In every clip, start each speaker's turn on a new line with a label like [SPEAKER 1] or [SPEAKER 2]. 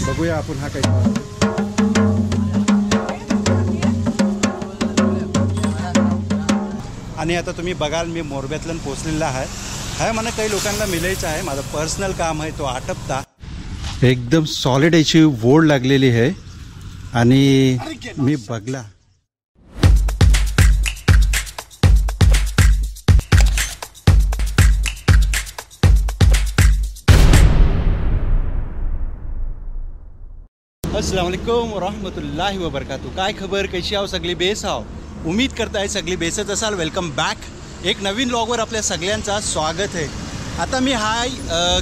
[SPEAKER 1] बघूया आपण हा काही। आणि आता तुम्ही बघाल मी मोरब्यातलं पोचलेला आहे। हा मला काही लोकांना मिळायचं आहे, माझं पर्सनल काम आहे तो आटपता। एकदम सॉलिड याची वोड लागलेली आहे आणि मी बघला। अस्सलाम वालेकुम रहमतुल्लाहि व बरकातहू। काय खबर, कशी आहो सगळी? बेस आहो, उम्मीद करताय सगळी बेसच असाल। वेलकम बॅक एक नवीन व्लॉगवर आपल्या सगळ्यांचा स्वागत आहे। आता मी हाय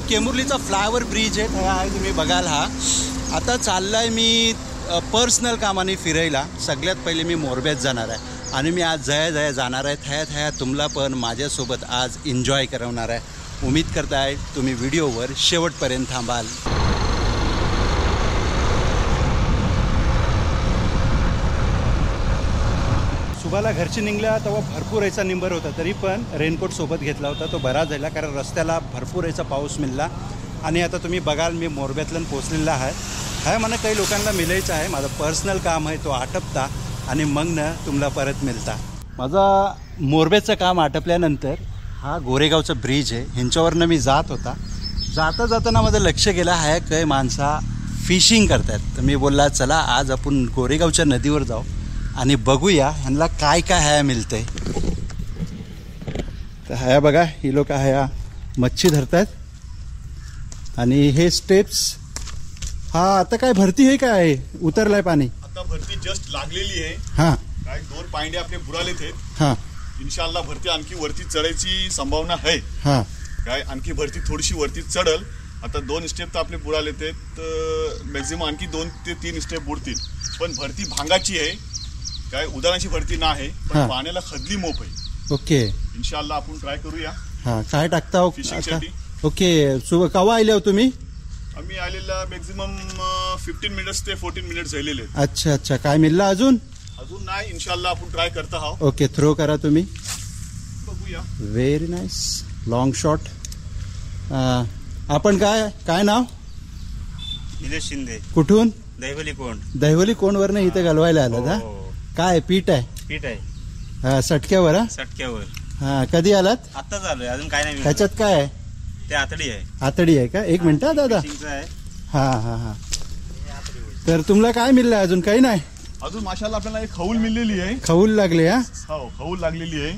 [SPEAKER 1] केमुर्लीचा फ्लायओव्हर ब्रिज आहे, हाय तुम्ही बघाल। हा आता चाललाय मी पर्सनल कामाने फिरायला। सगळ्यात पहिले मी मोरब्यात जाणार आहे आणि मी आज जया जाणार आहे। थया तुम्हाला पण माझ्यासोबत आज एन्जॉय करवणार आहे। उम्मीद करताय तुम्ही व्हिडिओवर शेवटपर्यंत थांबाल। सुबाला घरची निघल्या तेव्हा भरपूर याचा निंबर होता, तरी पण रेनकोट सोबत घेतला होता, तो बरा झाला कारण रस्त्याला भरपूर याचा पाऊस मिळाला। आणि आता तुम्ही बघाल मी मोरब्यातलं पोचलेला आहे। हा मला काही लोकांना मिळायचं आहे, माझं पर्सनल काम आहे तो आटपता आणि मग ना तुम्हाला परत मिळता। माझा मोरब्याचं काम आटपल्यानंतर हा गोरेगावचा ब्रिज आहे, ह्यांच्यावरनं मी जात होता। जाताना माझं लक्ष गेलं आहे काही माणसा फिशिंग करतात, तर मी बोलला चला आज आपण गोरेगावच्या नदीवर जाऊ आणि बघूया ह्यांना काय काय ह्या मिळतंय। तर ह्या बघा, ही लोक ह्या मच्छी धरतात आणि हे स्टेप्स। हा आता काय भरती आहे काय उतरलाय पाणी?
[SPEAKER 2] आता भरती जस्ट लागलेली आहे।
[SPEAKER 1] हा
[SPEAKER 2] काय 2 पांडे आपले बुडालेत आहेत।
[SPEAKER 1] हा
[SPEAKER 2] इन्शाल्लाह भरती आणखी वरती चढायची संभावना आहे।
[SPEAKER 1] हा
[SPEAKER 2] काय आणखी भरती थोडीशी वरती चढल। आता 2 स्टेप तर आपले बुडालेत आहेत, मॅक्झिमम आणखी 2 ते 3 स्टेप बुडतील, पण भरती भांगाची आहे। काय उदाहरणाची भरती नाही, पण पाण्याला खदली मोप आहे।
[SPEAKER 1] ओके,
[SPEAKER 2] इन्शाल्लाह आपण ट्राय करूया।
[SPEAKER 1] हा काय टाकता हो
[SPEAKER 2] फिशिंग साठी?
[SPEAKER 1] ओके, सुबह कवा आले हो तुम्ही?
[SPEAKER 2] आम्ही आलेला मॅक्झिमम 15 मिनिट्स ते 14 मिनिट्स झालेले आहेत।
[SPEAKER 1] अच्छा, काय मिळलं अजून?
[SPEAKER 2] अजून नाही, इन्शाल्लाह आपण ट्राय करता आहोत।
[SPEAKER 1] ओके, थ्रो करा तुम्ही।
[SPEAKER 2] बघूया।
[SPEAKER 1] Very nice, long shot. आपण काय नाव?
[SPEAKER 3] निलेश शिंदे।
[SPEAKER 1] कुठून?
[SPEAKER 3] दहिवली
[SPEAKER 1] कोंडवरनं इथे घालवायला आलं का? काय पीठ आहे?
[SPEAKER 3] पीठ आहे
[SPEAKER 1] सटक्यावर?
[SPEAKER 3] सटक्यावर।
[SPEAKER 1] हा, कधी आलात?
[SPEAKER 3] आता झालोय, अजून काय नाही।
[SPEAKER 1] त्याच्यात काय आहे?
[SPEAKER 3] ते आतडी आहे।
[SPEAKER 1] आतडी आहे का? एक मिनिट दादा। हा तर तुम्हाला काय मिळलं? अजून काही नाही?
[SPEAKER 2] अजून माशाला आपल्याला एक खऊल मिळलेली आहे।
[SPEAKER 1] खऊल लागले? हा
[SPEAKER 2] हो, खऊल लागलेली आहे,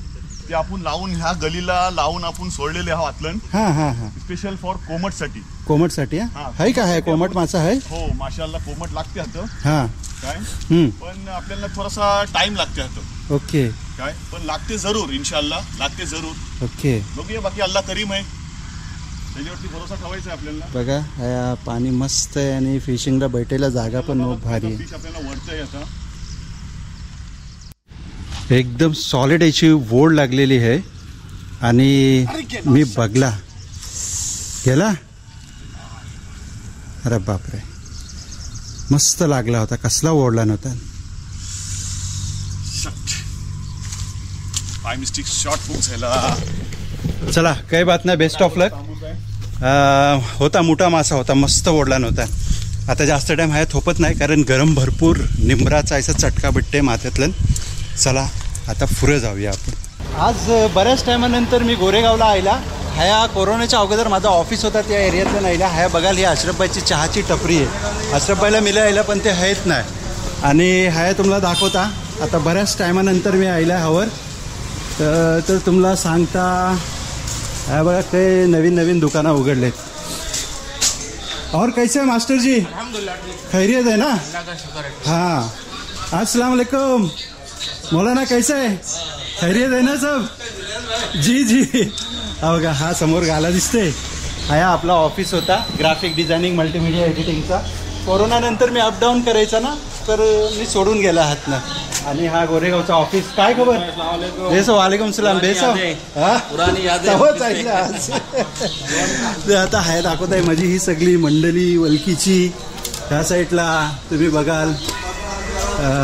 [SPEAKER 2] ते आपण लावून ह्या गलीला लावून आपण सोडलेले आहोत आतलन।
[SPEAKER 1] हा
[SPEAKER 2] स्पेशल फॉर कोमटसाठी।
[SPEAKER 1] कोमटसाठी आहे का? आहे कोमट मासा आहे?
[SPEAKER 2] हो, माशाला कोमट लागते हात।
[SPEAKER 1] हा
[SPEAKER 2] काय पण आपल्याला थोडासा टाइम लागते हात।
[SPEAKER 1] ओके,
[SPEAKER 2] काय पण लागते जरूर, इन्शाल्लाह लागते जरूर।
[SPEAKER 1] ओके,
[SPEAKER 2] बघूया, बाकी अल्लाह करीम आहे, त्याच्यावरती भरोसा ठेवायचा आहे आपल्याला।
[SPEAKER 1] बघा पाणी मस्त आहे आणि फिशिंगला बैठायला जागा पण भारी आहे।
[SPEAKER 2] फिश आपल्याला वरतंय आता,
[SPEAKER 1] एकदम सॉलिड याची वोड लागलेली आहे आणि मी बघला गेला। अरे बापरे, मस्त लागला होता, कसला ओढला नव्हता।
[SPEAKER 2] बाय मिस्टेक शॉट बुक झाला।
[SPEAKER 1] चला, काही बात नाही, बेस्ट ऑफ लक। होता मोठा मासा होता, मस्त ओढला नव्हता। आता जास्त टाइम आहे थोपत नाही कारण गरम भरपूर निंबराचा असा चटका भेटते माथ्यातलं। चला आता पुढे जाऊया आपण। आज बऱ्याच टायमानंतर मी गोरेगावला आयला। ह्या कोरोनाच्या अगोदर माझा ऑफिस होता त्या एरियातलं नाहीला। ह्या बघाल ही अशरफबाईची चहाची टपरी आहे। अशरफबाईला मिळायला यायला पण ते आहेत नाही आणि ह्या तुम्हाला दाखवता। आता बऱ्याच टायमानंतर मी आयला हवर तर तुम्हाला सांगता ह्या बघा काही नवीन दुकानं उघडलेत। और कैसे है मास्टर जी? खैरियत है ना? हाँ, अस्सलाम वालेकुम मौलाना, कैसे है? खैरियत है ना सब? जी बघा हा समोर गाला दिसते, हा आपला ऑफिस होता ग्राफिक डिझायनिंग मल्टीमीडिया एडिटिंगचा। कोरोनानंतर मी अपडाऊन करायचा ना, तर मी सोडून गेला आहात ना। आणि हा गोरेगावचा ऑफिस। काय खबर? बेसो, वालेकुम सलाम। बेसो, आता हाय दाखवत आहे माझी ही सगळी मंडळी वलकीची। ह्या साईडला तुम्ही बघाल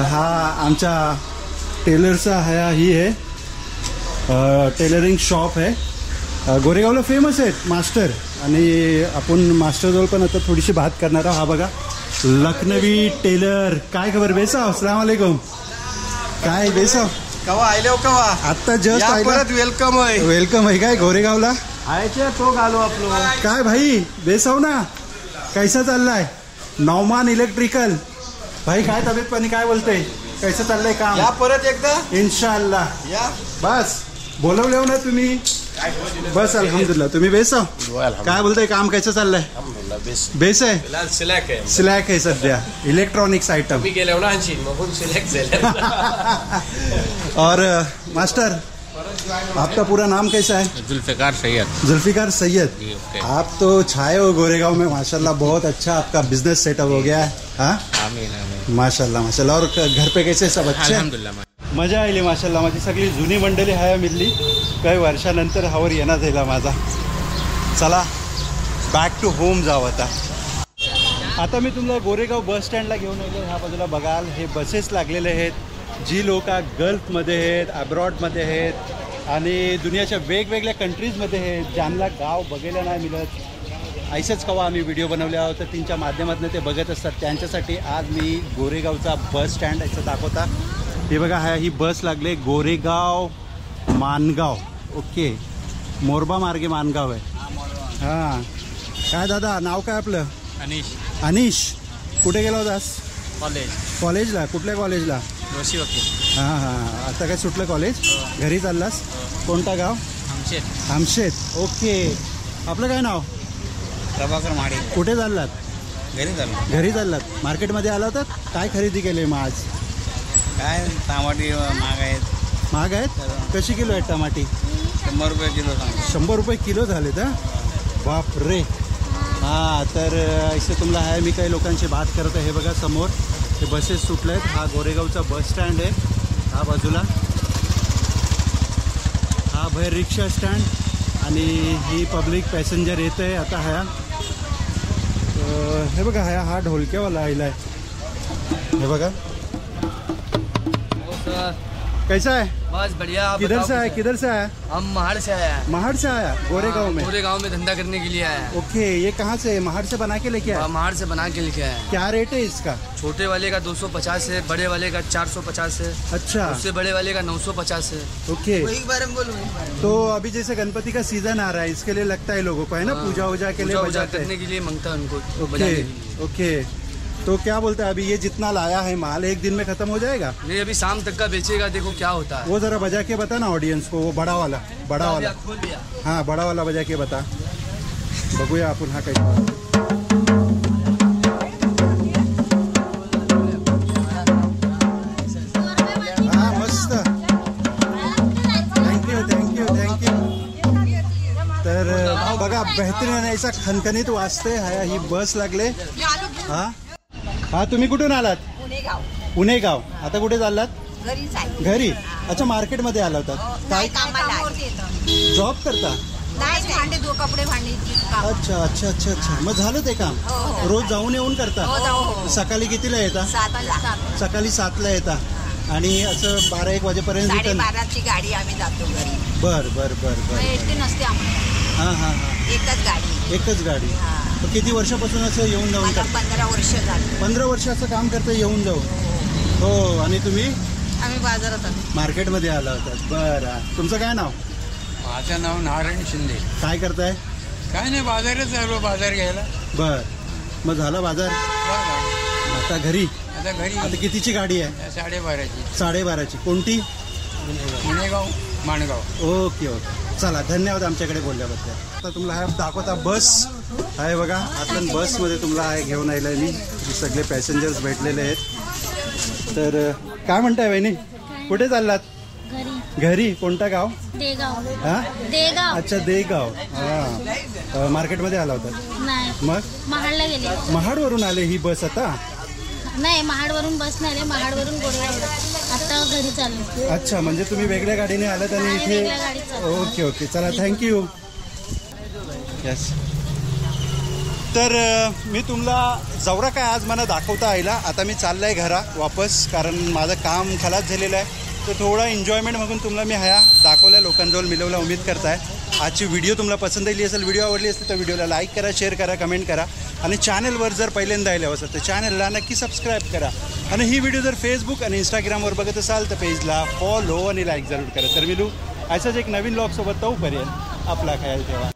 [SPEAKER 1] हा आमच्या टेलरचा ही आहे, टेलरिंग शॉप आहे। गोरेगावला फेमस आहेत मास्टर, आणि आपण मास्टरजवळ पण आता थोडीशी बात करणार आहोत। हा बघा लखनवी टेलर. काय खबर बेसाव? अस्सलाम वालेकुम. काय बेसाव?
[SPEAKER 4] कवा आयले हो कवा
[SPEAKER 1] आता जस्ट
[SPEAKER 4] या
[SPEAKER 1] आयला.
[SPEAKER 4] परत वेलकम आहे
[SPEAKER 1] वेलकम आहे काय गोरेगावला?
[SPEAKER 4] आयचे तो घालो आपलो
[SPEAKER 1] काय भाई बेसाव ना, कैसा चाललाय? नौमान इलेक्ट्रिकल भाई, काय तब्येत पाणी काय बोलते? कैसा चाललंय काम?
[SPEAKER 4] या परत एकदा
[SPEAKER 1] इन्शाअल्लाह.
[SPEAKER 4] या
[SPEAKER 1] बस बोलवले हो ना तुम्ही? बस अल्हम्दुलिल्लाह. तुम्ही बेसाव? काय बोलताय, काम कैसे चाललंय? बेस आहे.
[SPEAKER 4] सिलेक्ट आहे
[SPEAKER 1] स्लॅक आहे सध्या. Electronics item.
[SPEAKER 4] मी गेल्या उन्हाळ्याची मग सिलेक्ट झाले.
[SPEAKER 1] और मास्टर आपका पूरा नाम कैसा है?
[SPEAKER 5] जुल्फ़िकार सैयद.
[SPEAKER 1] जुल्फिकार सैयद.
[SPEAKER 5] जी, ओके.
[SPEAKER 1] आप तो छाए हो गोरेगांव में माशाल्लाह. बहुत अच्छा आपका बिजनेस सेटअप हो गया है. हाँ
[SPEAKER 5] आमीन आमीन.
[SPEAKER 1] माशाल्लाह माशाल्लाह. और घर पे कैसे सब अच्छे?
[SPEAKER 5] अल्हम्दुलिल्लाह.
[SPEAKER 1] मजा आली माशाल्लाह. माझी सगळी जुनी मंडळी हाय मिळली. काही वर्षानंतर हावर येणार झाला माझा. चला बॅक टू होम जाऊ आता. आता मी तुम्हाला गोरेगाव बस स्टँडला घेऊन आलो. ह्या बाजूला बघाल हे बसेस लागलेले आहेत. जी लोक गल्फमध्ये आहेत, अब्रॉडमध्ये आहेत आणि दुनियाच्या वेगवेगळ्या कंट्रीजमध्ये आहेत, ज्यांना गाव बघायला नाही मिळत. ऐसेच कवा आम्ही व्हिडिओ बनवले आहोत तर त्यांच्या माध्यमातून ते बघत असतात. त्यांच्यासाठी आज मी गोरेगावचा बस स्टँड याचं दाखवता. हे बघा ही बस लागले गोरेगाव मानगाव. ओके, मोरबा मार्गे मानगाव आहे. हां काय दादा नाव काय आपलं?
[SPEAKER 5] अनिश.
[SPEAKER 1] अनिश. कुठे गेला होतास?
[SPEAKER 5] कॉलेज.
[SPEAKER 1] कॉलेजला? कुठल्या कॉलेजला?
[SPEAKER 5] जोशी वकील.
[SPEAKER 1] हां हां. आता काय सुटलं कॉलेज? घरी चाललास? कोणता गाव?
[SPEAKER 5] आमचे
[SPEAKER 1] आमशेत. ओके. आपलं काय नाव?
[SPEAKER 5] प्रभाकर माडे.
[SPEAKER 1] कुठे चाललात?
[SPEAKER 5] घरी झालं.
[SPEAKER 1] घरी चाललात. मार्केटमध्ये आला होतात? काय खरेदी केली मग आज?
[SPEAKER 5] काय टमाटे महाग आहेत.
[SPEAKER 1] महाग आहेत? कशी किलो आहेत टमाटी?
[SPEAKER 5] 100 रुपये किलो सांग.
[SPEAKER 1] 100 रुपये किलो झाले तर? बाप रे. हां तर इथे तुम्हाला आहे. मी काही लोकांची बात करत आहे. हे बघा समोर हे बसेस सुटले आहेत. हा गोरेगावचा बस स्टँड आहे. हा बाजूला हा बाहेर रिक्षा स्टँड आणि ही पब्लिक पॅसेंजर येत आहे आता. हे बघा हा ढोलक्यावाला आयला आहे. हे बघा कैसा है?
[SPEAKER 4] बस बढ़िया. आप
[SPEAKER 1] किधर
[SPEAKER 4] बताओ
[SPEAKER 1] से आया?
[SPEAKER 4] कैसे?
[SPEAKER 1] किधर से आया?
[SPEAKER 4] हम महाड़ से आया है.
[SPEAKER 1] महाड़ से आया? गोरेगांव में?
[SPEAKER 4] गोरेगांव में धंधा करने के लिए आया है.
[SPEAKER 1] ओके. ये कहाँ से? महाड़ से बना के लेके आया?
[SPEAKER 4] महाड़ से बना के लेके आया है.
[SPEAKER 1] क्या रेट है इसका?
[SPEAKER 4] छोटे वाले का 250 है, बड़े वाले का 450 है,
[SPEAKER 1] अच्छा.
[SPEAKER 4] उससे बड़े वाले का 950 है.
[SPEAKER 1] ओके.
[SPEAKER 4] एक बार हम बोलो.
[SPEAKER 1] तो अभी जैसे गणपति का सीजन आ रहा है, इसके लिए लगता है लोगों को, है ना? पूजा वूजा के लिए
[SPEAKER 4] पूजा
[SPEAKER 1] बजाते
[SPEAKER 4] करने
[SPEAKER 1] हैं.
[SPEAKER 4] के लिए मांगता है उनको.
[SPEAKER 1] ओके
[SPEAKER 4] बजाने के लिए.
[SPEAKER 1] ओके. तो क्या बोलता है अभी ये जितना लाया है माल एक दिन में खत्म हो जाएगा?
[SPEAKER 4] नहीं, अभी शाम तक का बेचेगा. देखो क्या होता है.
[SPEAKER 1] वो जरा बजा के बता ना ऑडियंस को. वो बड़ा वाला
[SPEAKER 4] खोल दिया.
[SPEAKER 1] हाँ बड़ा वाला बजा के बता. बघूया आपण हा काही. हा मस्त. Thank you thank you thank you. तर बघा बेहतरीन याचा खणखणीत वाजते. ही बस लागले. हा हा तुम्ही कुठून आलात? पुणेगाव. आता कुठे चाललात? घरी. अच्छा मार्केटमध्ये आला होता. काय जॉब करता?
[SPEAKER 6] कपडे भांडी.
[SPEAKER 1] अच्छा अच्छा अच्छा अच्छा. मग झालं ते काम? रोज जाऊन येऊन करता? सकाळी कितीला येता? सकाळी 7ला येता आणि असं 12-1 वाजेपर्यंत रिटर्न?
[SPEAKER 6] 12:30ची गाडी आम्ही जातो घरी.
[SPEAKER 1] बर बर बर बर.
[SPEAKER 6] एकटी नसते आम्हाला.
[SPEAKER 1] हां हां हां.
[SPEAKER 6] एकच गाडी.
[SPEAKER 1] एकच गाडी. मग किती वर्षापासून असं येऊन जाऊन
[SPEAKER 6] मला
[SPEAKER 1] करता?
[SPEAKER 6] 15 वर्ष झाली.
[SPEAKER 1] 15 वर्ष असं काम करता येऊन जाऊन? हो. आणि तुम्ही
[SPEAKER 6] आम्ही बाजारात आलो.
[SPEAKER 1] मार्केटमध्ये आला होता. बरं. तुमचं काय नाव?
[SPEAKER 5] माझं नाव नारायण शिंदे.
[SPEAKER 1] काय करताय?
[SPEAKER 5] काय नाही, बाजारच आलो बाजार घ्यायला.
[SPEAKER 1] बर. मग झाला बाजार? आता घरी?
[SPEAKER 5] आता घरी.
[SPEAKER 1] आता कितीची गाडी आहे?
[SPEAKER 5] 12:30ची.
[SPEAKER 1] 12:30ची. कोणती?
[SPEAKER 5] पुणेगाव माणगाव.
[SPEAKER 1] Okay okay. चला धन्यवाद आमच्याकडे बोलल्याबद्दल. आता तुम्हाला हा दाखवता बस आहे बघा. आता बसमध्ये तुम्हाला आहे घेऊन आयलाय मी. सगळे पॅसेंजर्स भेटलेले आहेत. तर काय म्हणताय वहिनी? कुठे चाललात? घरी. कोणता गाव?
[SPEAKER 7] देगाव.
[SPEAKER 1] हा
[SPEAKER 7] देगाव.
[SPEAKER 1] अच्छा देगाव. हां मार्केटमध्ये आला होता?
[SPEAKER 7] नाही,
[SPEAKER 1] मग
[SPEAKER 7] महाडला गेले.
[SPEAKER 1] महाडवरून आले ही बस आता?
[SPEAKER 7] नाही, महाडवरून बस नाही आले. महाडवरून गोरेगाव. आता घरी चाललो.
[SPEAKER 1] अच्छा म्हणजे तुम्ही वेगळ्या गाडीने आलात आणि
[SPEAKER 7] नाही,
[SPEAKER 1] इथे?
[SPEAKER 7] वेगळ्या गाडीत चाललो.
[SPEAKER 1] Okay okay. चला थँक्यू. यस. तर मी तुम्हाला जवरा काय आज मला दाखवता आला. आता मी चाललं आहे घरा वापस, कारण माझं काम खलास झालेलं आहे. तर थोडा एन्जॉयमेंट म्हणून तुम्हाला मी ह्या दाखवल्या लोकांजवळ मिळवला. उम्मीद करताय आजची व्हिडिओ तुम्हाला पसंत आली असेल. व्हिडिओ आवडली असेल तर व्हिडिओला लाईक करा, शेअर करा, कमेंट करा आणि चॅनलवर जर पहिल्यांदा आले असाल तर चॅनलला नक्की सबस्क्राईब करा. आणि ही व्हिडिओ जर फेसबुक आणि इंस्टाग्रामवर बघत असाल तर पेजला फॉलो आणि लाईक जरूर करा. तर मिळू असाच एक नवीन ब्लॉगसोबत तोपर्यंत आपला ख्याल ठेवा.